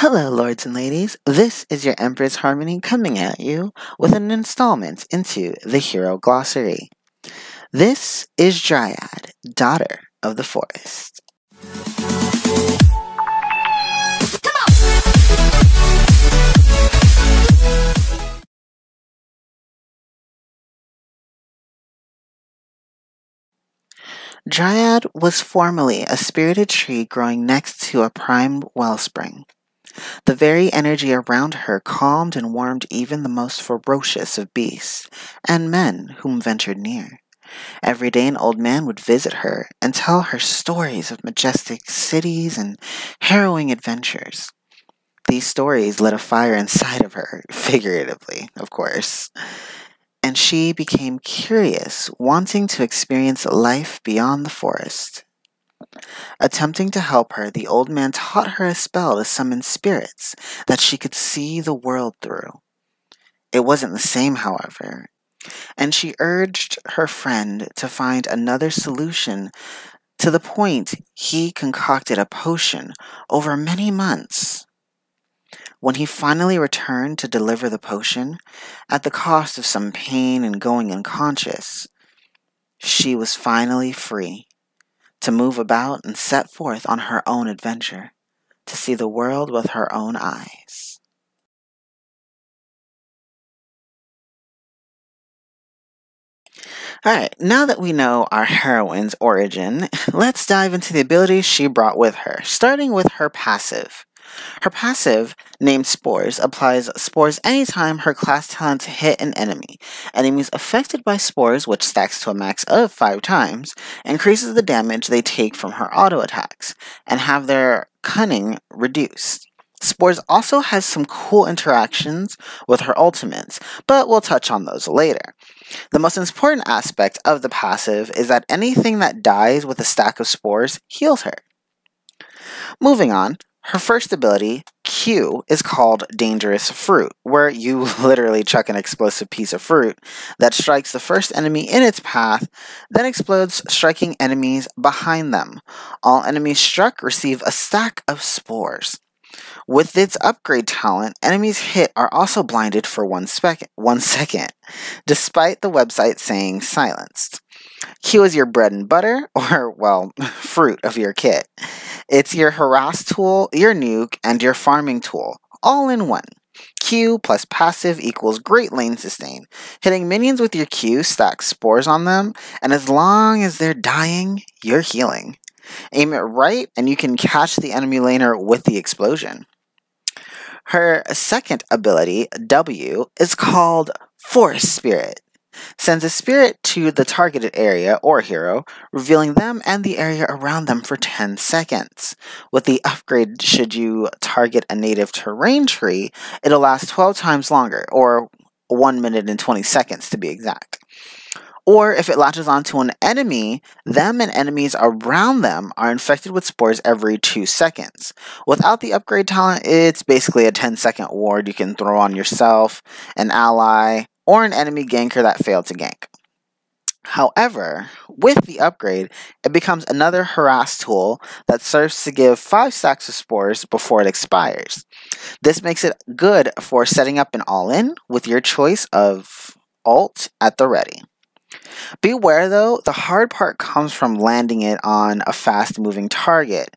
Hello, lords and ladies. This is your Empress Harmony coming at you with an installment into the Hero Glossary. This is Dryad, daughter of the forest. Dryad was formerly a spirited tree growing next to a prime wellspring. The very energy around her calmed and warmed even the most ferocious of beasts and men whom ventured near. Every day an old man would visit her and tell her stories of majestic cities and harrowing adventures. These stories lit a fire inside of her, figuratively, of course, and she became curious, wanting to experience life beyond the forest. Attempting to help her, the old man taught her a spell to summon spirits that she could see the world through. It wasn't the same, however, and she urged her friend to find another solution, to the point he concocted a potion over many months. When he finally returned to deliver the potion, at the cost of some pain and going unconscious, she was finally free to move about and set forth on her own adventure, to see the world with her own eyes. Alright, now that we know our heroine's origin, let's dive into the abilities she brought with her, starting with her passive. Her passive, named Spores, applies Spores anytime her class talents hit an enemy. Enemies affected by Spores, which stacks to a max of 5 times, increases the damage they take from her auto attacks, and have their cunning reduced. Spores also has some cool interactions with her ultimates, but we'll touch on those later. The most important aspect of the passive is that anything that dies with a stack of Spores heals her. Moving on, her first ability, Q, is called Dangerous Fruit, where you literally chuck an explosive piece of fruit that strikes the first enemy in its path, then explodes, striking enemies behind them. All enemies struck receive a stack of Spores. With its upgrade talent, enemies hit are also blinded for 1 second, despite the website saying silenced. Q is your bread and butter, or, well, fruit of your kit. It's your harass tool, your nuke, and your farming tool, all in one. Q plus passive equals great lane sustain. Hitting minions with your Q stacks Spores on them, and as long as they're dying, you're healing. Aim it right, and you can catch the enemy laner with the explosion. Her second ability, W, is called Forest Spirit. Sends a spirit to the targeted area or hero, revealing them and the area around them for 10 seconds. With the upgrade, should you target a native terrain tree, it'll last 12 times longer, or 1 minute and 20 seconds to be exact. Or if it latches onto an enemy, them and enemies around them are infected with Spores every 2 seconds. Without the upgrade talent, it's basically a 10-second ward you can throw on yourself, an ally, or an enemy ganker that failed to gank. However, with the upgrade, it becomes another harass tool that serves to give 5 stacks of Spores before it expires. This makes it good for setting up an all-in with your choice of ult at the ready. Beware though, the hard part comes from landing it on a fast-moving target.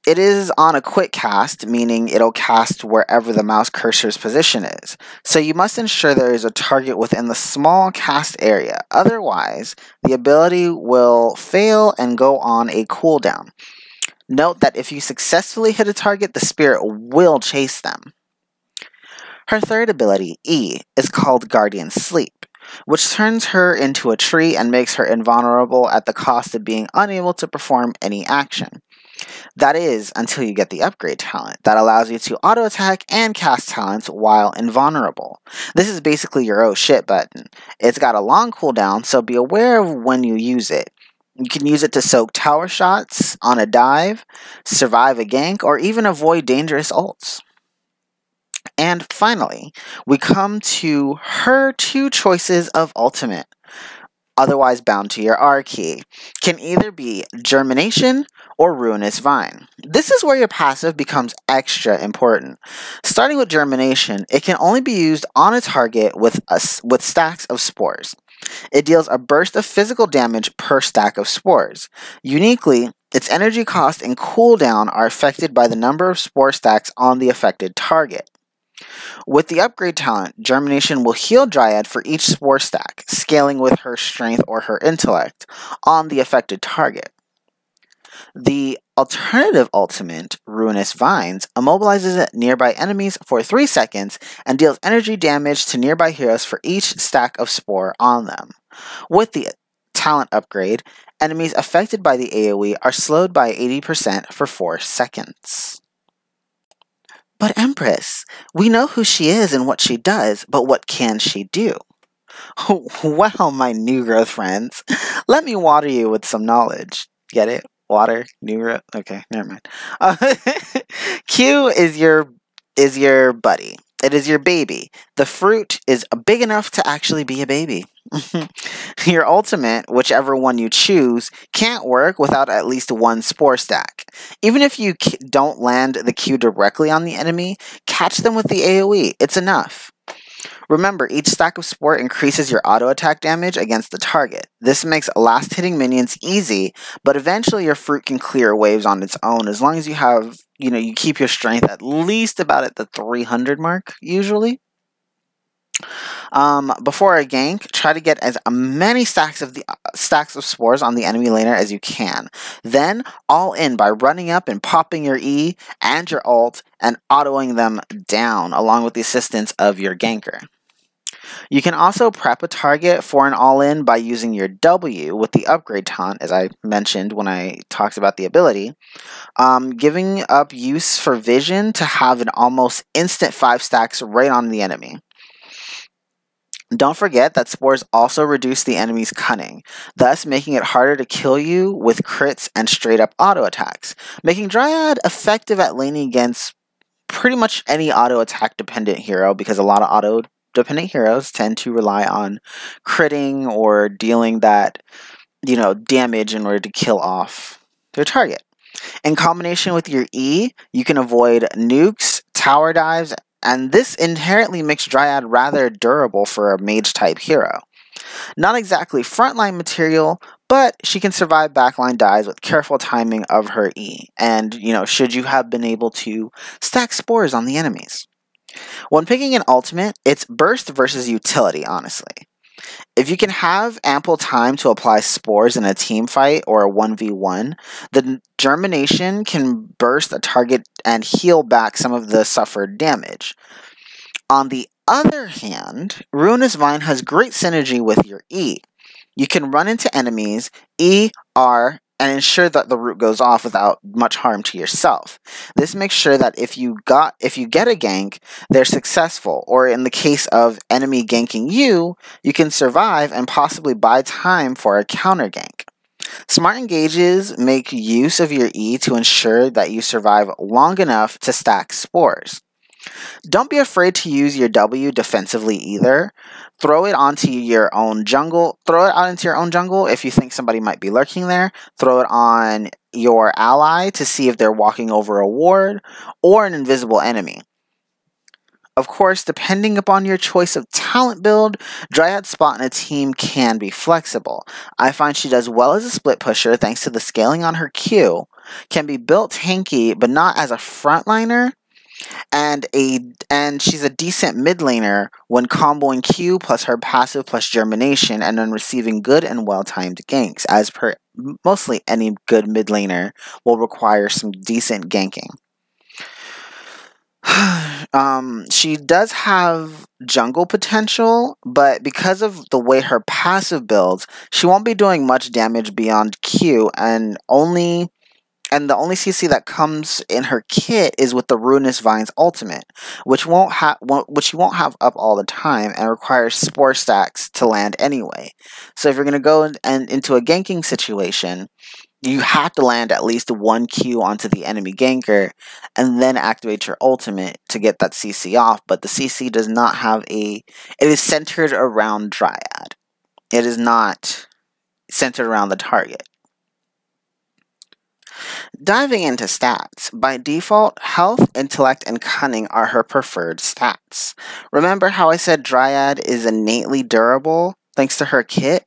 It is on a quick cast, meaning it'll cast wherever the mouse cursor's position is. So you must ensure there is a target within the small cast area. Otherwise, the ability will fail and go on a cooldown. Note that if you successfully hit a target, the spirit will chase them. Her third ability, E, is called Guardian Sleep, which turns her into a tree and makes her invulnerable at the cost of being unable to perform any action. That is, until you get the upgrade talent that allows you to auto-attack and cast talents while invulnerable. This is basically your oh shit button. It's got a long cooldown, so be aware of when you use it. You can use it to soak tower shots on a dive, survive a gank, or even avoid dangerous ults. And finally, we come to her 2 choices of ultimate, otherwise bound to your R key. Can either be Germination or Ruinous Vine. This is where your passive becomes extra important. Starting with Germination, it can only be used on a target with stacks of spores. It deals a burst of physical damage per stack of spores. Uniquely, its energy cost and cooldown are affected by the number of spore stacks on the affected target. With the upgrade talent, Germination will heal Dryad for each spore stack, scaling with her strength or her intellect on the affected target. The alternative ultimate, Ruinous Vines, immobilizes nearby enemies for 3 seconds and deals energy damage to nearby heroes for each stack of spore on them. With the talent upgrade, enemies affected by the AoE are slowed by 80% for 4 seconds. But Empress, we know who she is and what she does, but what can she do? Well, my new growth friends, let me water you with some knowledge. Get it? Water, new growth. Okay, never mind. Q is your buddy. It is your baby. The fruit is big enough to actually be a baby. Your ultimate, whichever one you choose, can't work without at least one spore stack. Even if you don't land the Q directly on the enemy, catch them with the AoE. It's enough. Remember, each stack of spore increases your auto attack damage against the target. This makes last hitting minions easy, but eventually your fruit can clear waves on its own as long as you have, you keep your strength at least about at the 300 mark, usually. Before a gank, try to get as many stacks of spores on the enemy laner as you can. Then, all in by running up and popping your E and your ult and autoing them down along with the assistance of your ganker. You can also prep a target for an all-in by using your W with the upgrade taunt, as I mentioned when I talked about the ability, giving up use for vision to have an almost instant 5 stacks right on the enemy. Don't forget that spores also reduce the enemy's cunning, thus making it harder to kill you with crits and straight-up auto attacks, making Dryad effective at laning against pretty much any auto attack dependent hero, because a lot of auto dependent heroes tend to rely on critting or dealing that, damage in order to kill off their target. In combination with your E, you can avoid nukes, tower dives, and this inherently makes Dryad rather durable for a mage-type hero. Not exactly frontline material, but she can survive backline dives with careful timing of her E, and, should you have been able to stack spores on the enemies. When picking an ultimate, it's burst versus utility, honestly. If you can have ample time to apply spores in a team fight or a 1v1, the Germination can burst a target and heal back some of the suffered damage. On the other hand, Ruinous Vine has great synergy with your E. You can run into enemies, E, R, and ensure that the root goes off without much harm to yourself. This makes sure that if you get a gank, they're successful, or in the case of enemy ganking you, you can survive and possibly buy time for a counter gank. Smart engages make use of your E to ensure that you survive long enough to stack spores. Don't be afraid to use your W defensively either. Throw it onto your own jungle. Throw it out into your own jungle if you think somebody might be lurking there. Throw it on your ally to see if they're walking over a ward or an invisible enemy. Of course, depending upon your choice of talent build, Dryad's spot in a team can be flexible. I find she does well as a split pusher thanks to the scaling on her Q, can be built tanky but not as a frontliner, and she's a decent mid laner when comboing Q plus her passive plus Germination and then receiving good and well-timed ganks, as per mostly any good mid laner will require some decent ganking. She does have jungle potential, but because of the way her passive builds, she won't be doing much damage beyond Q, and the only CC that comes in her kit is with the Ruinous Vines ultimate, which you won't have up all the time and requires spore stacks to land anyway. So if you're going to go into a ganking situation, you have to land at least one Q onto the enemy ganker and then activate your ultimate to get that CC off, but the CC does not have it is centered around Dryad. It is not centered around the target. Diving into stats, by default, health, intellect, and cunning are her preferred stats. Remember how I said Dryad is innately durable thanks to her kit?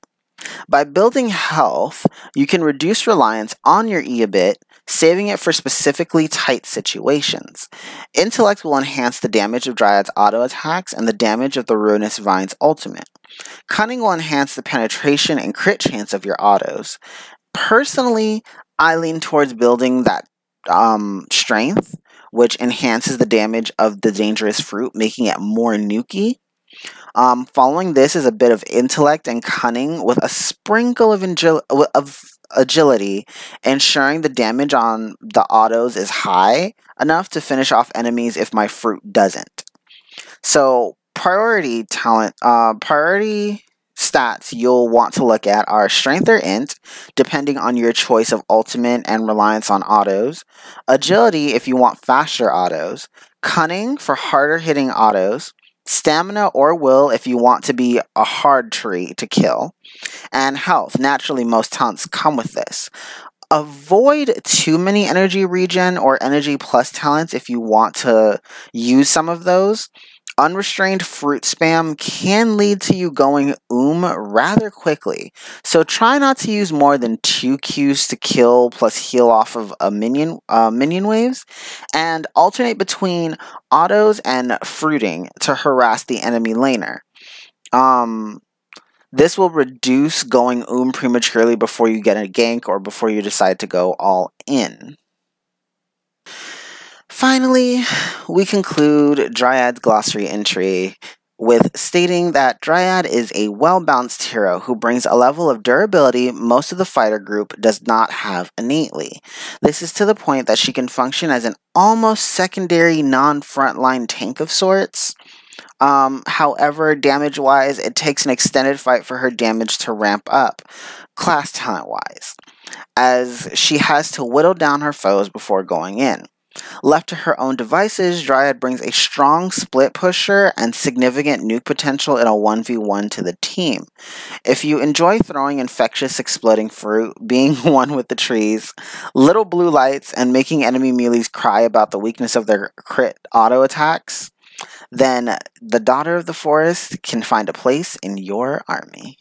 By building health, you can reduce reliance on your E a bit, saving it for specifically tight situations. Intellect will enhance the damage of Dryad's auto attacks and the damage of the Ruinous Vine's ultimate. Cunning will enhance the penetration and crit chance of your autos. Personally, I lean towards building that strength, which enhances the damage of the dangerous fruit, making it more nuky. Following this is a bit of intellect and cunning with a sprinkle of, of agility, ensuring the damage on the autos is high enough to finish off enemies if my fruit doesn't. So priority stats you'll want to look at are strength or int, depending on your choice of ultimate and reliance on autos, agility if you want faster autos, cunning for harder hitting autos, stamina or will if you want to be a hard tree to kill, and health. Naturally, most talents come with this. Avoid too many energy regen or energy plus talents if you want to use some of those. Unrestrained fruit spam can lead to you going rather quickly, so try not to use more than 2 Qs to kill plus heal off of a minion waves, and alternate between autos and fruiting to harass the enemy laner. This will reduce going prematurely before you get a gank or before you decide to go all in. Finally, we conclude Dryad's glossary entry with stating that Dryad is a well-balanced hero who brings a level of durability most of the fighter group does not have innately. This is to the point that she can function as an almost secondary non-frontline tank of sorts. However, damage-wise, it takes an extended fight for her damage to ramp up, class talent-wise, as she has to whittle down her foes before going in. Left to her own devices, Dryad brings a strong split pusher and significant nuke potential in a 1v1 to the team. If you enjoy throwing infectious exploding fruit, being one with the trees, little blue lights, and making enemy melees cry about the weakness of their crit auto attacks, then the Daughter of the Forest can find a place in your army.